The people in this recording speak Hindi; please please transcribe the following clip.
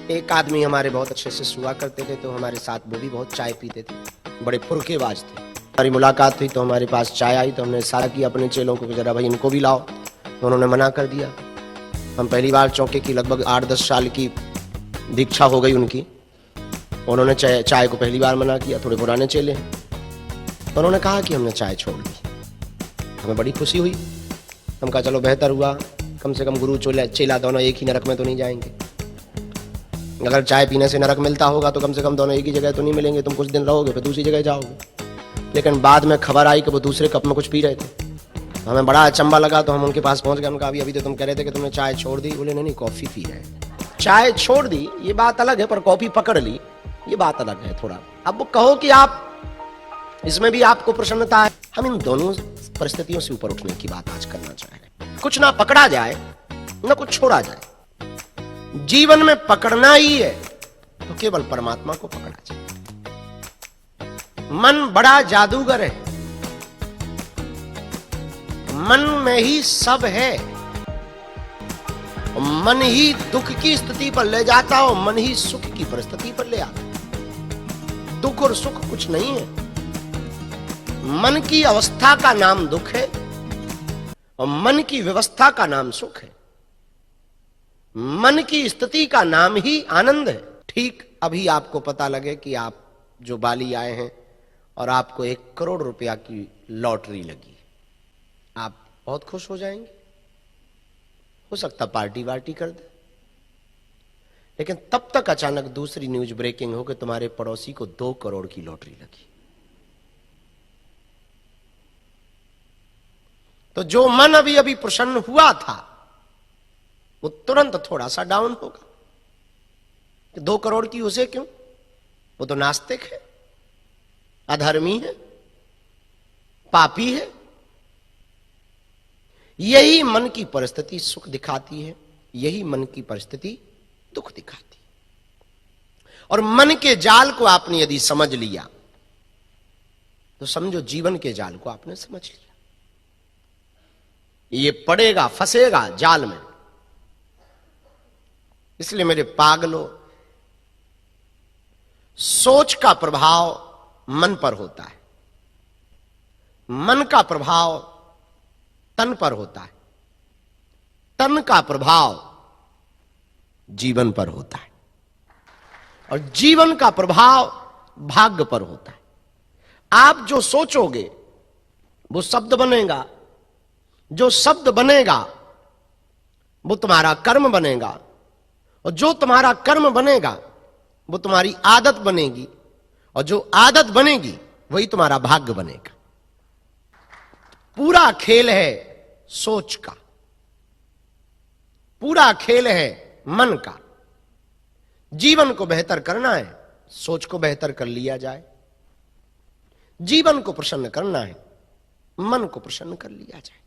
एक आदमी हमारे बहुत अच्छे से सुआ करते थे, तो हमारे साथ वो भी बहुत चाय पीते थे, बड़े फुरकेबाज थे। हमारी मुलाकात हुई तो हमारे पास चाय आई, तो हमने इशारा किया अपने चेलों को, जरा भाई इनको भी लाओ, तो उन्होंने मना कर दिया। हम पहली बार चौके की लगभग 8-10 साल की दीक्षा हो गई उनकी, उन्होंने चाय को पहली बार मना किया। थोड़े पुराने चेले हैं, तो उन्होंने कहा कि हमने चाय छोड़ दी। हमें बड़ी खुशी हुई। हम कहा चलो बेहतर हुआ, कम से कम गुरु चेला दोनों एक ही नरक में तो नहीं जाएंगे। अगर चाय पीने से नरक मिलता होगा तो कम से कम दोनों एक ही जगह तो नहीं मिलेंगे, तुम कुछ दिन रहोगे फिर दूसरी जगह जाओगे। लेकिन बाद में खबर आई कि वो दूसरे कप में कुछ पी रहे थे। हमें बड़ा अचंबा लगा, तो हम उनके पास पहुंच गए। हम कहा अभी तो तुम कह रहे थे कि तुमने चाय छोड़ दी। बोले नहीं, कॉफी पी रहे हैं। चाय छोड़ दी ये बात अलग है, पर कॉफी पकड़ ली ये बात अलग है थोड़ा। अब वो कहो कि आप इसमें भी आपको प्रसन्नता है, हम इन दोनों परिस्थितियों से ऊपर उठने की बात आज करना चाह रहे हैं। कुछ ना पकड़ा जाए ना कुछ छोड़ा जाए, जीवन में पकड़ना ही है तो केवल परमात्मा को पकड़ा जाए। मन बड़ा जादूगर है, मन में ही सब है। मन ही दुख की स्थिति पर ले जाता हो, मन ही सुख की परिस्थिति पर ले आता। दुख और सुख कुछ नहीं है। मन की अवस्था का नाम दुख है और मन की व्यवस्था का नाम सुख है। मन की स्थिति का नाम ही आनंद है। ठीक अभी आपको पता लगे कि आप जो बाली आए हैं और आपको 1 करोड़ रुपया की लॉटरी लगी, आप बहुत खुश हो जाएंगे। हो सकता पार्टी वार्टी कर दे, लेकिन तब तक अचानक दूसरी न्यूज ब्रेकिंग हो कि तुम्हारे पड़ोसी को 2 करोड़ की लॉटरी लगी। तो जो मन अभी अभी प्रसन्न हुआ था वो तुरंत थोड़ा सा डाउन होगा। 2 करोड़ की उसे क्यों? वो तो नास्तिक है, अधर्मी है, पापी है। यही मन की परिस्थिति सुख दिखाती है, यही मन की परिस्थिति दुख दिखाती है। और मन के जाल को आपने यदि समझ लिया तो समझो जीवन के जाल को आपने समझ लिया। ये पड़ेगा, फंसेगा जाल में। इसलिए मेरे पागलों, सोच का प्रभाव मन पर होता है, मन का प्रभाव तन पर होता है, तन का प्रभाव जीवन पर होता है और जीवन का प्रभाव भाग्य पर होता है। आप जो सोचोगे वो शब्द बनेगा, जो शब्द बनेगा वो तुम्हारा कर्म बनेगा और जो तुम्हारा कर्म बनेगा वो तुम्हारी आदत बनेगी और जो आदत बनेगी वही तुम्हारा भाग्य बनेगा। पूरा खेल है सोच का, पूरा खेल है मन का। जीवन को बेहतर करना है, सोच को बेहतर कर लिया जाए। जीवन को प्रसन्न करना है, मन को प्रसन्न कर लिया जाए।